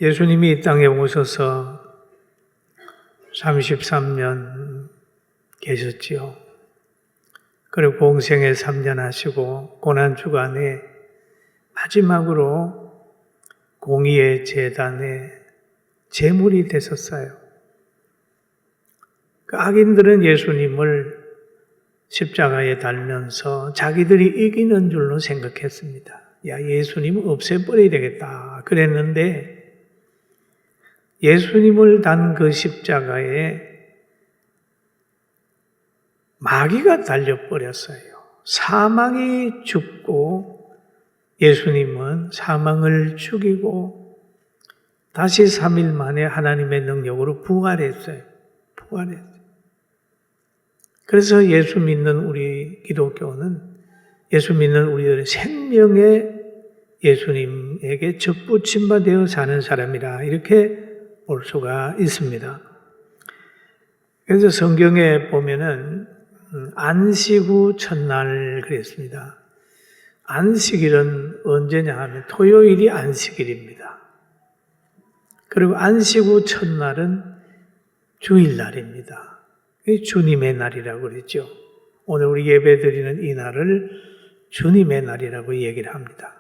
예수님이 이 땅에 오셔서 33년 계셨지요. 그리고 공생애 3년 하시고 고난주간에 마지막으로 공의의 제단에 제물이 되셨어요. 그 악인들은 예수님을 십자가에 달면서 자기들이 이기는 줄로 생각했습니다. 야, 예수님 없애버려야 되겠다 그랬는데 예수님을 단 그 십자가에 마귀가 달려버렸어요. 사망이 죽고 예수님은 사망을 죽이고 다시 3일 만에 하나님의 능력으로 부활했어요. 그래서 예수 믿는 우리 기독교는 예수 믿는 우리들의 생명에 예수님에게 접붙임바 되어 사는 사람이라 이렇게 볼 수가 있습니다. 그래서 성경에 보면은 안식 후 첫날 그랬습니다. 안식일은 언제냐 하면 토요일이 안식일입니다. 그리고 안식 후 첫날은 주일날입니다. 주님의 날이라고 그랬죠. 오늘 우리 예배 드리는 이 날을 주님의 날이라고 얘기를 합니다.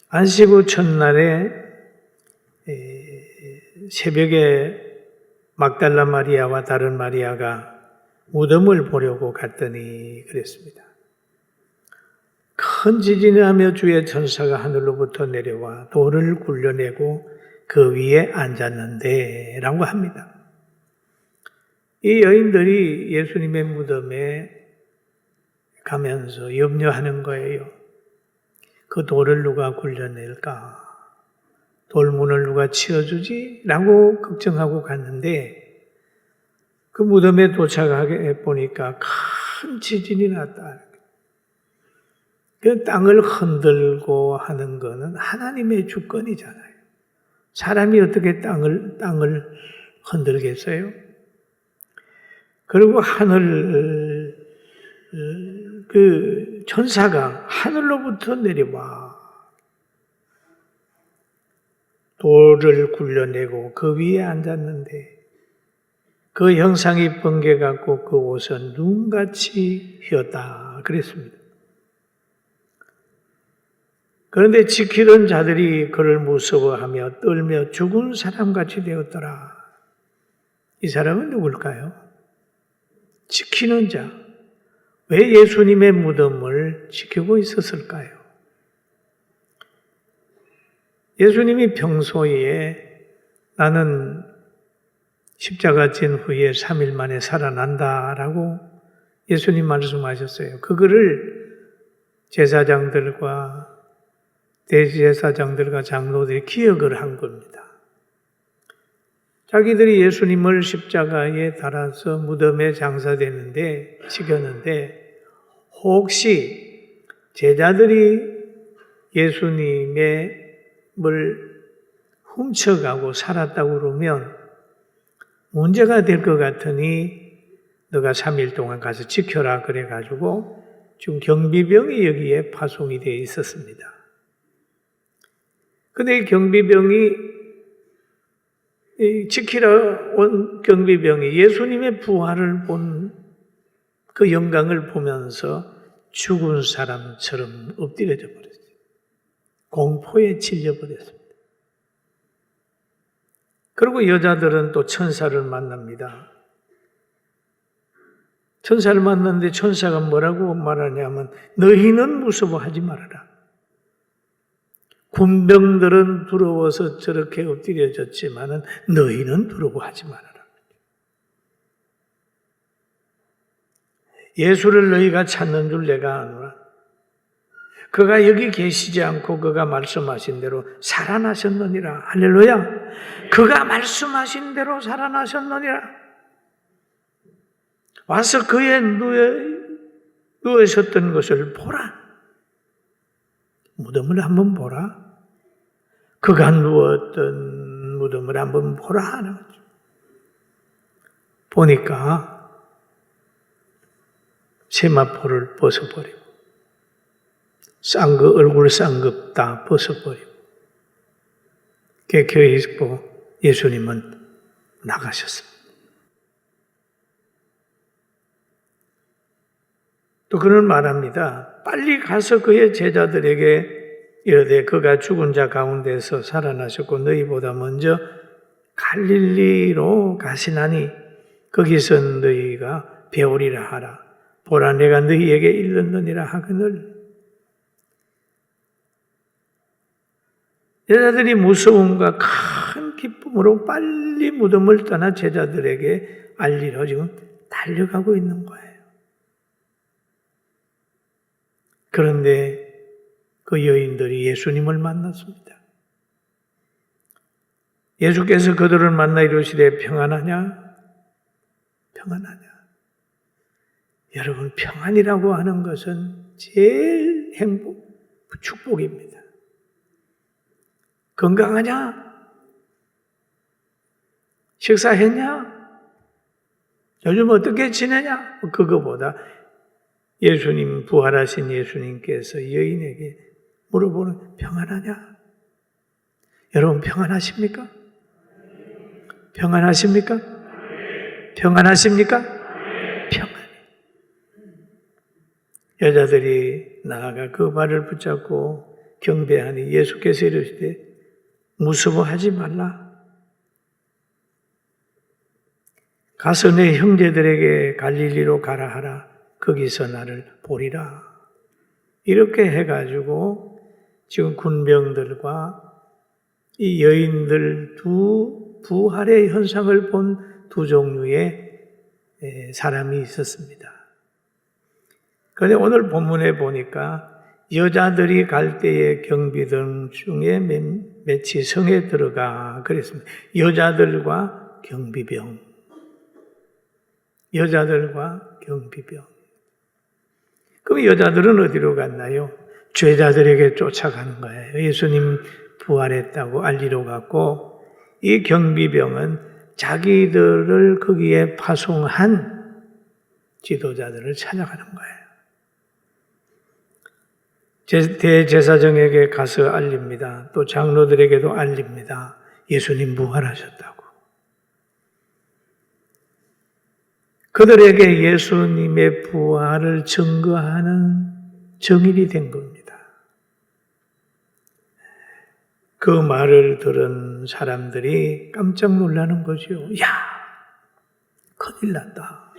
안식 후 첫날에 새벽에 막달라 마리아와 다른 마리아가 무덤을 보려고 갔더니 그랬습니다. 큰 지진이 나며 주의 천사가 하늘로부터 내려와 돌을 굴려내고 그 위에 앉았는데 라고 합니다. 이 여인들이 예수님의 무덤에 가면서 염려하는 거예요. 그 돌을 누가 굴려낼까? 돌문을 누가 치워주지? 라고 걱정하고 갔는데 그 무덤에 도착하게 보니까 큰 지진이 났다. 그 땅을 흔들고 하는 것은 하나님의 주권이잖아요. 사람이 어떻게 땅을 흔들겠어요? 그리고 그 천사가 하늘로부터 내려와 돌을 굴려내고 그 위에 앉았는데 그 형상이 번개같고 그 옷은 눈같이 휘었다 그랬습니다. 그런데 지키던 자들이 그를 무서워하며 떨며 죽은 사람같이 되었더라. 이 사람은 누굴까요? 지키는 자. 왜 예수님의 무덤을 지키고 있었을까요? 예수님이 평소에 나는 십자가 진 후에 3일 만에 살아난다라고 예수님 말씀하셨어요. 그거를 제사장들과 대제사장들과 장로들이 기억을 한 겁니다. 자기들이 예수님을 십자가에 달아서 무덤에 장사됐는데 지켰는데 혹시 제자들이 예수님의 을 훔쳐가고 살았다고 그러면 문제가 될 것 같으니 너가 3일 동안 가서 지켜라 그래가지고 지금 경비병이 여기에 파송이 되어 있었습니다. 근데 경비병이 지키러 온 경비병이 예수님의 부활을 본 그 영광을 보면서 죽은 사람처럼 엎드려져 버렸어요. 공포에 질려버렸습니다. 그리고 여자들은 또 천사를 만납니다. 천사를 만났는데 천사가 뭐라고 말하냐면 너희는 무서워하지 말아라. 군병들은 두려워서 저렇게 엎드려졌지만 너희는 두려워하지 말아라. 예수를 너희가 찾는 줄 내가 아노라. 그가 여기 계시지 않고 그가 말씀하신 대로 살아나셨느니라. 할렐루야. 그가 말씀하신 대로 살아나셨느니라. 와서 그의 누워 있었던 것을 보라. 무덤을 한번 보라. 그가 누웠던 무덤을 한번 보라 하는 거죠. 보니까 세마포를 벗어버리고 얼굴 쌍급 다 벗어버리고 깨켜 있고 예수님은 나가셨습니다. 또 그는 말합니다. 빨리 가서 그의 제자들에게 이르되 그가 죽은 자 가운데서 살아나셨고 너희보다 먼저 갈릴리로 가시나니 거기서 너희가 배우리라 하라. 보라 내가 너희에게 일렀느니라 하거늘. 제자들이 무서움과 큰 기쁨으로 빨리 무덤을 떠나 제자들에게 알리러 지금 달려가고 있는 거예요. 그런데 그 여인들이 예수님을 만났습니다. 예수께서 그들을 만나 이르시되 평안하냐? 평안하냐? 여러분, 평안이라고 하는 것은 제일 축복입니다. 건강하냐? 식사했냐? 요즘 어떻게 지내냐? 그거보다 예수님, 부활하신 예수님께서 여인에게 물어보는 평안하냐? 여러분 평안하십니까? 평안하십니까? 평안하십니까? 평안해. 여자들이 나아가 그 발을 붙잡고 경배하니 예수께서 이르시되 무서워하지 말라. 가서 내 형제들에게 갈릴리로 가라 하라. 거기서 나를 보리라. 이렇게 해가지고 지금 군병들과 이 여인들 두 부활의 현상을 본 두 종류의 사람이 있었습니다. 그런데 오늘 본문에 보니까 여자들이 갈 때에 경비들 중에 몇이 성에 들어가 그랬습니다. 여자들과 경비병. 여자들과 경비병. 그럼 여자들은 어디로 갔나요? 죄자들에게 쫓아가는 거예요. 예수님 부활했다고 알리러 갔고 이 경비병은 자기들을 거기에 파송한 지도자들을 찾아가는 거예요. 대제사장에게 가서 알립니다. 또 장로들에게도 알립니다. 예수님 부활하셨다고. 그들에게 예수님의 부활을 증거하는 정인이 된 겁니다. 그 말을 들은 사람들이 깜짝 놀라는 거죠. 야, 큰일 났다.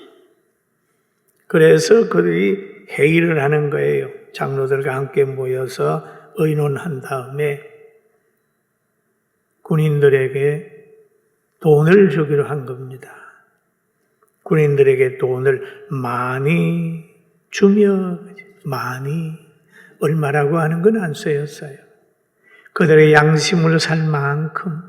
그래서 그들이 회의를 하는 거예요. 장로들과 함께 모여서 의논한 다음에 군인들에게 돈을 주기로 한 겁니다. 군인들에게 돈을 많이 주며 많이 얼마라고 하는 건 안 쓰였어요. 그들의 양심을 살 만큼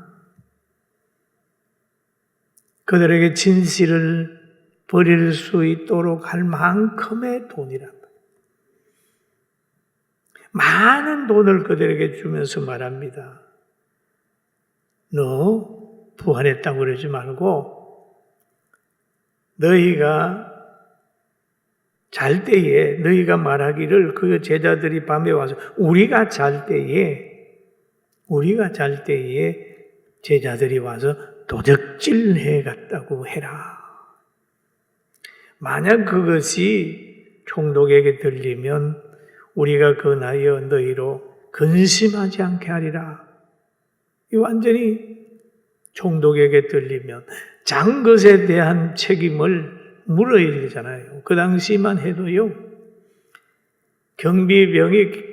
그들에게 진실을 버릴 수 있도록 할 만큼의 돈이란 말이에요. 많은 돈을 그들에게 주면서 말합니다. 너 부활했다고 그러지 말고 너희가 잘 때에 너희가 말하기를 그 제자들이 밤에 와서 우리가 잘 때에 제자들이 와서 도적질해 갔다고 해라. 만약 그것이 총독에게 들리면 우리가 근하여 너희로 근심하지 않게 하리라. 이 완전히 총독에게 들리면 장것에 대한 책임을 물어야 되잖아요. 그 당시만 해도요. 경비병이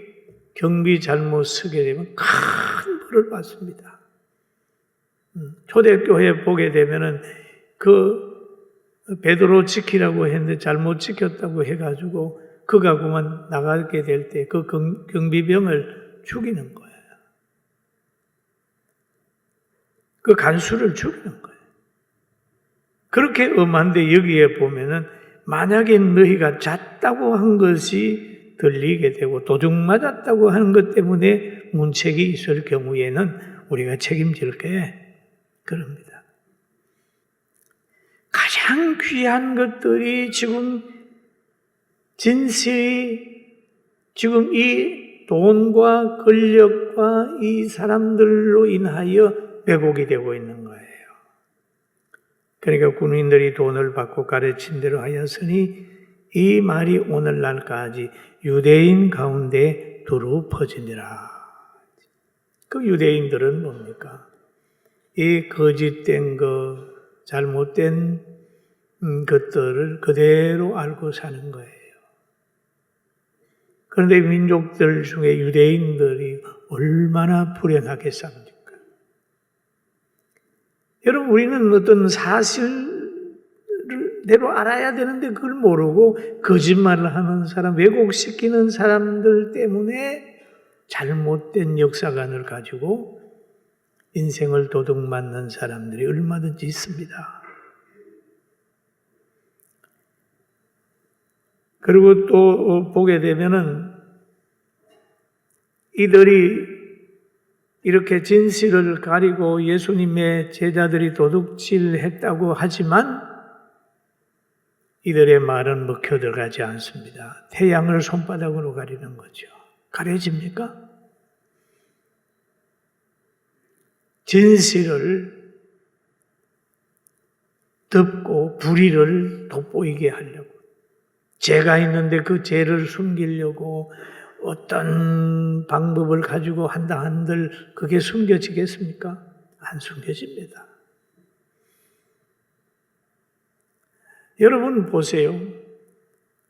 경비 잘못 서게 되면 큰 벌을 받습니다. 초대교회 보게 되면은 그 베드로 지키라고 했는데 잘못 지켰다고 해가지고 그가 그만 나가게 될 때 그 경비병을 죽이는 거예요. 그 간수를 죽이는 거예요. 그렇게 엄한데 여기에 보면은 만약에 너희가 잤다고 한 것이 들리게 되고 도둑 맞았다고 하는 것 때문에 문책이 있을 경우에는 우리가 책임질게 그럽니다. 가장 귀한 것들이 지금 진실이 지금 이 돈과 권력과 이 사람들로 인하여 왜곡이 되고 있는 거예요. 그러니까 군인들이 돈을 받고 가르친 대로 하였으니 이 말이 오늘날까지 유대인 가운데 두루 퍼지니라. 그 유대인들은 뭡니까? 이 거짓된 거, 잘못된 것들을 그대로 알고 사는 거예요. 그런데 민족들 중에 유대인들이 얼마나 불행하겠습니까? 여러분, 우리는 어떤 사실대로 알아야 되는데 그걸 모르고 거짓말을 하는 사람, 왜곡시키는 사람들 때문에 잘못된 역사관을 가지고 인생을 도둑맞는 사람들이 얼마든지 있습니다. 그리고 또 보게 되면은 이들이 이렇게 진실을 가리고 예수님의 제자들이 도둑질했다고 하지만 이들의 말은 먹혀 들어가지 않습니다. 태양을 손바닥으로 가리는 거죠. 가려집니까? 진실을 덮고 불의를 돋보이게 하려고, 죄가 있는데 그 죄를 숨기려고 어떤 방법을 가지고 한다 한들 그게 숨겨지겠습니까? 안 숨겨집니다. 여러분 보세요.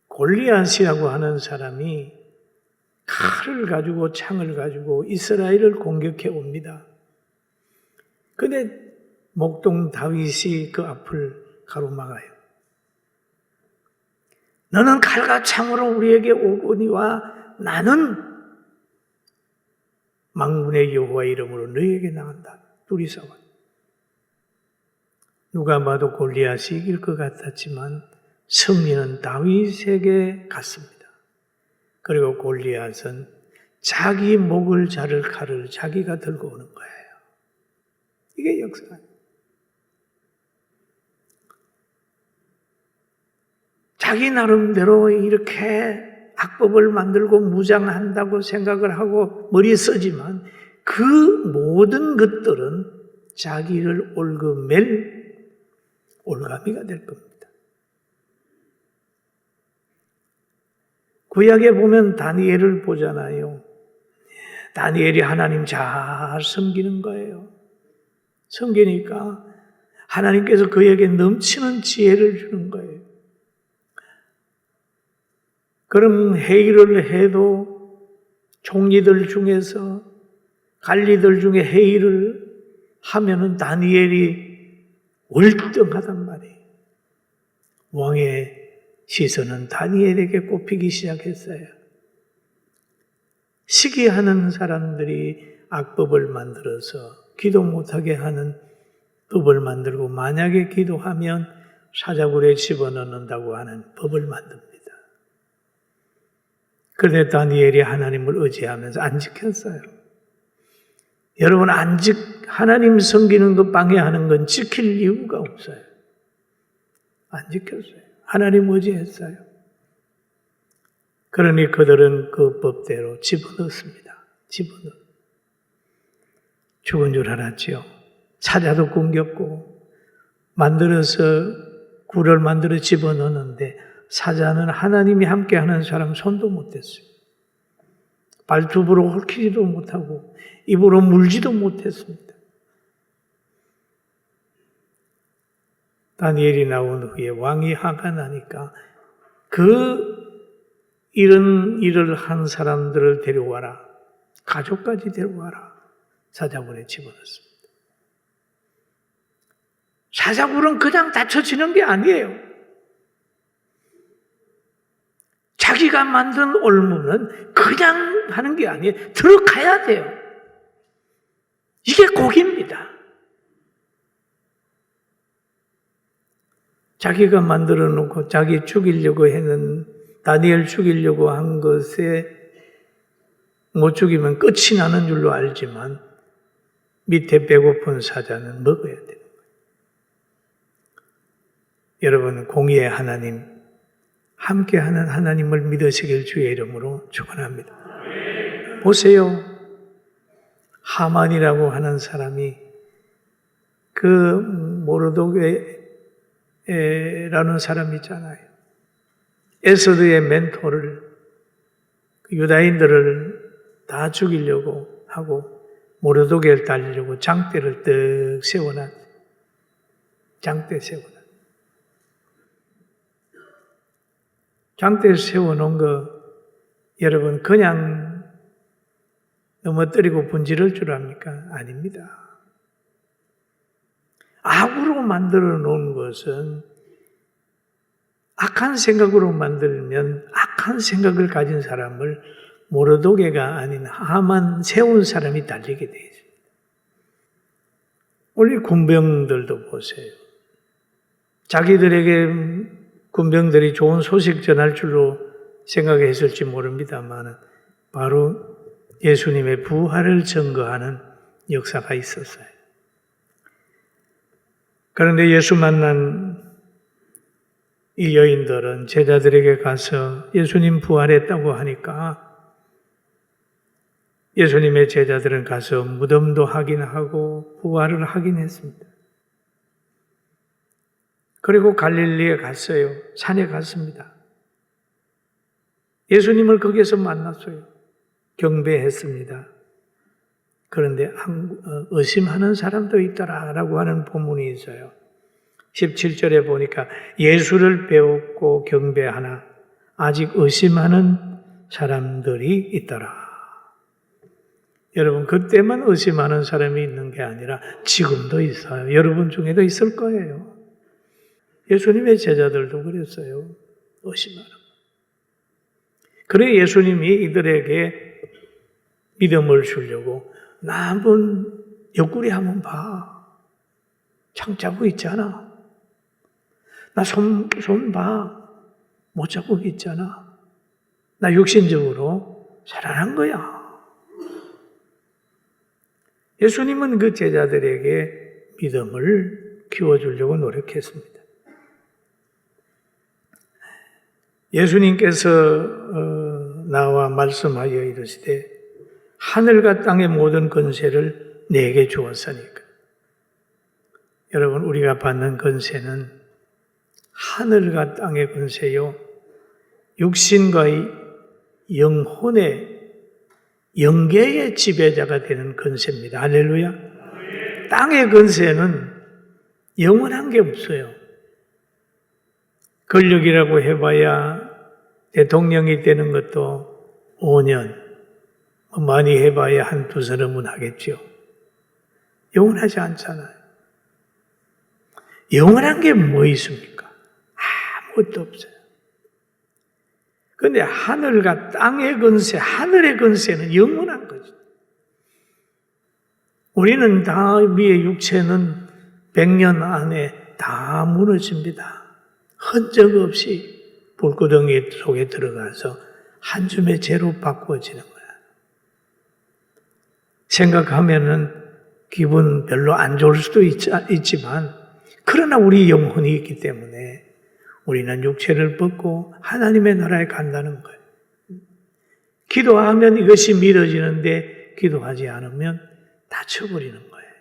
골리앗이라고 하는 사람이 칼을 가지고 창을 가지고 이스라엘을 공격해 옵니다. 근데 목동 다윗이 그 앞을 가로막아요. 너는 칼과 창으로 우리에게 오거니와 나는 만군의 여호와 이름으로 너희에게 나간다. 둘이 싸워. 누가 봐도 골리앗이 이길 것 같았지만 승리는 다윗에게 갔습니다. 그리고 골리앗은 자기 목을 자를 칼을 자기가 들고 오는 거예요. 이게 역사예요. 자기 나름대로 이렇게 악법을 만들고 무장한다고 생각을 하고 머리에 쓰지만 그 모든 것들은 자기를 얽어맬 올가미가 될 겁니다. 구약에 보면 다니엘을 보잖아요. 다니엘이 하나님 잘 섬기는 거예요. 섬기니까 하나님께서 그에게 넘치는 지혜를 주는 거예요. 그럼 회의를 해도 총리들 중에서 관리들 중에 회의를 하면은 다니엘이 월등하단 말이에요. 왕의 시선은 다니엘에게 꼽히기 시작했어요. 시기하는 사람들이 악법을 만들어서 기도 못하게 하는 법을 만들고 만약에 기도하면 사자굴에 집어넣는다고 하는 법을 만듭니다. 그런데 다니엘이 하나님을 의지하면서 안 지켰어요. 여러분, 하나님 섬기는 것 방해하는 건 지킬 이유가 없어요. 안 지켰어요. 하나님 의지했어요. 그러니 그들은 그 법대로 집어넣습니다. 죽은 줄 알았지요. 사자도 꿈겼고 굴을 만들어 집어넣는데 사자는 하나님이 함께하는 사람 손도 못 댔어요. 발톱으로 헐키지도 못하고 입으로 물지도 못했습니다. 다니엘이 나온 후에 왕이 화가 나니까 이런 일을 한 사람들을 데려와라. 가족까지 데려와라. 사자굴에 집어넣습니다. 사자굴은 그냥 닫혀지는 게 아니에요. 자기가 만든 올무는 그냥 하는 게 아니에요. 들어가야 돼요. 이게 고기입니다. 자기가 만들어 놓고 자기 죽이려고 다니엘 죽이려고 한 것에 못 죽이면 끝이 나는 줄로 알지만 밑에 배고픈 사자는 먹어야 돼요. 여러분, 공의의 하나님, 함께하는 하나님을 믿으시길 주의 이름으로 축원합니다. 보세요. 하만이라고 하는 사람이 그 모르드게라는 사람 있잖아요. 에스더의 멘토를, 유다인들을 다 죽이려고 하고 모르드게를 달리려고 장대를 떡 세워놨. 장대 세워놨. 장대 세워놓은 거 여러분 그냥 넘어뜨리고 분지를 줄 압니까? 아닙니다. 악으로 만들어 놓은 것은 악한 생각으로 만들면 악한 생각을 가진 사람을 모르드게가 아닌 하만 세운 사람이 달리게 되어 있습니다. 우리 군병들도 보세요. 자기들에게 군병들이 좋은 소식 전할 줄로 생각했을지 모릅니다만 바로 예수님의 부활을 증거하는 역사가 있었어요. 그런데 예수 만난 이 여인들은 제자들에게 가서 예수님 부활했다고 하니까 예수님의 제자들은 가서 무덤도 확인하고 부활을 하긴 했습니다. 그리고 갈릴리에 갔어요. 산에 갔습니다. 예수님을 거기에서 만났어요. 경배했습니다. 그런데 의심하는 사람도 있더라라고 하는 본문이 있어요. 17절에 보니까 예수를 배웠고 경배하나 아직 의심하는 사람들이 있더라. 여러분, 그때만 의심하는 사람이 있는 게 아니라 지금도 있어요. 여러분 중에도 있을 거예요. 예수님의 제자들도 그랬어요. 의심하는. 그래 예수님이 이들에게 믿음을 주려고 나 한번 옆구리 한번 봐. 창 잡고 있잖아. 나 손 봐. 못 잡고 있잖아. 나 육신적으로 살아난 거야. 예수님은 그 제자들에게 믿음을 키워주려고 노력했습니다. 예수님께서 나와 말씀하여 이르시되 하늘과 땅의 모든 권세를 내게 주었으니까. 여러분, 우리가 받는 권세는 하늘과 땅의 권세요, 육신과 영혼의 영계의 지배자가 되는 권세입니다. 할렐루야. 땅의 권세는 영원한 게 없어요. 권력이라고 해봐야 대통령이 되는 것도 5년, 많이 해봐야 한두 사람은 하겠죠. 영원하지 않잖아요. 영원한 게 뭐 있습니까? 아무것도 없어요. 그런데 하늘과 땅의 권세, 하늘의 권세는 영원한 거죠. 우리는 다, 우리의 육체는 100년 안에 다 무너집니다. 흔적 없이 불구덩이 속에 들어가서 한 줌의 재로 바꾸어지는 거야. 생각하면은 기분 별로 안 좋을 수도 있지만, 그러나 우리 영혼이 있기 때문에 우리는 육체를 벗고 하나님의 나라에 간다는 거예요. 기도하면 이것이 믿어지는데 기도하지 않으면 다쳐버리는 거예요.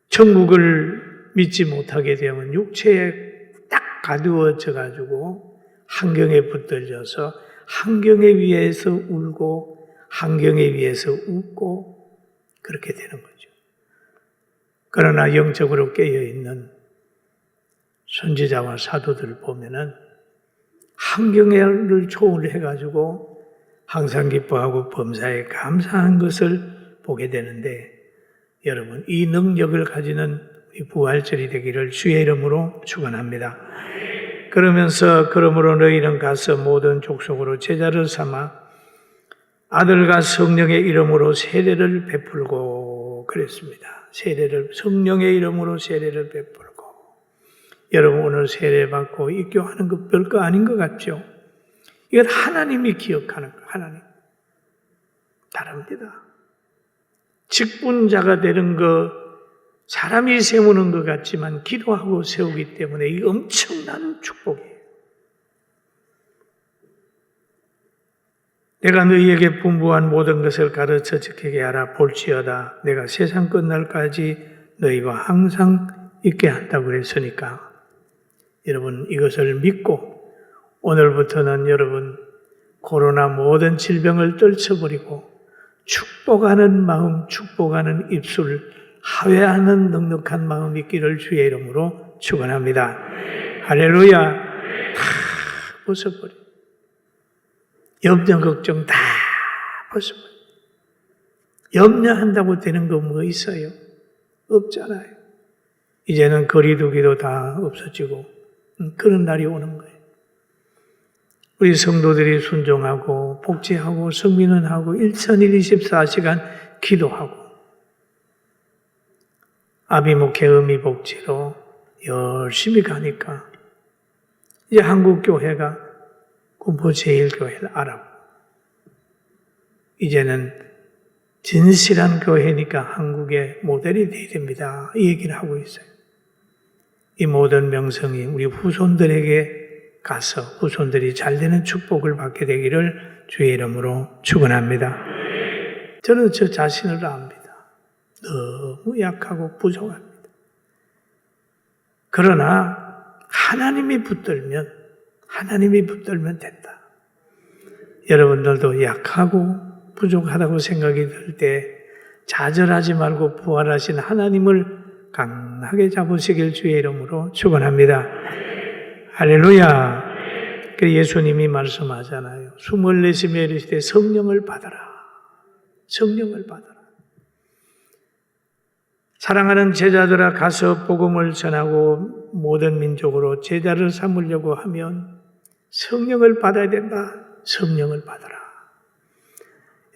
천국을 믿지 못하게 되면 육체에 딱 가두어져 가지고 환경에 붙들려서 환경에 의해서 울고 환경에 의해서 웃고 그렇게 되는 거죠. 그러나 영적으로 깨어있는 선지자와 사도들 보면은 환경을 초월해가지고 항상 기뻐하고 범사에 감사한 것을 보게 되는데, 여러분, 이 능력을 가지는 우리 부활절이 되기를 주의 이름으로 축원합니다. 그러므로 너희는 가서 모든 족속으로 제자를 삼아 아들과 성령의 이름으로 세례를 베풀고 그랬습니다. 성령의 이름으로 세례를 베풀고. 여러분, 오늘 세례 받고 입교하는 거 별거 아닌 것 같죠? 이건 하나님이 기억하는 거, 하나님. 다릅니다. 직분자가 되는 거, 사람이 세우는 것 같지만 기도하고 세우기 때문에 이 엄청난 축복이에요. 내가 너희에게 분부한 모든 것을 가르쳐 지키게 하라. 볼지어다 내가 세상 끝날까지 너희와 항상 있게 한다고 그랬으니까 여러분 이것을 믿고 오늘부터는 여러분 코로나 모든 질병을 떨쳐버리고 축복하는 마음, 축복하는 입술, 하회하는 넉넉한 마음 있기를 주의 이름으로 축원합니다. 할렐루야. 다 벗어버려. 염려 걱정 다 벗어버려. 염려한다고 되는 거 뭐 있어요? 없잖아요. 이제는 거리두기도 다 없어지고 그런 날이 오는 거예요. 우리 성도들이 순종하고 복지하고 성민은하고 1024시간 기도하고 아비목회 의미복지로 열심히 가니까 이제 한국교회가 군포제일교회를 알아보고 이제는 진실한 교회니까 한국의 모델이 되어야 됩니다. 이 얘기를 하고 있어요. 이 모든 명성이 우리 후손들에게 가서 후손들이 잘되는 축복을 받게 되기를 주의 이름으로 축원합니다. 저는 저 자신을 압니다. 너무 약하고 부족합니다. 그러나 하나님이 붙들면 된다. 여러분들도 약하고 부족하다고 생각이 들 때 좌절하지 말고 부활하신 하나님을 강하게 잡으시길 주의 이름으로 축원합니다. 할렐루야. 예수님이 말씀하잖아요. 숨을 내쉬며 이르시되 성령을 받아라. 성령을 받아라. 사랑하는 제자들아 가서 복음을 전하고 모든 민족으로 제자를 삼으려고 하면 성령을 받아야 된다. 성령을 받아라.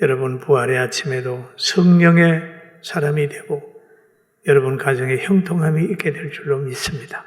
여러분 부활의 아침에도 성령의 사람이 되고 여러분 가정에 형통함이 있게 될 줄로 믿습니다.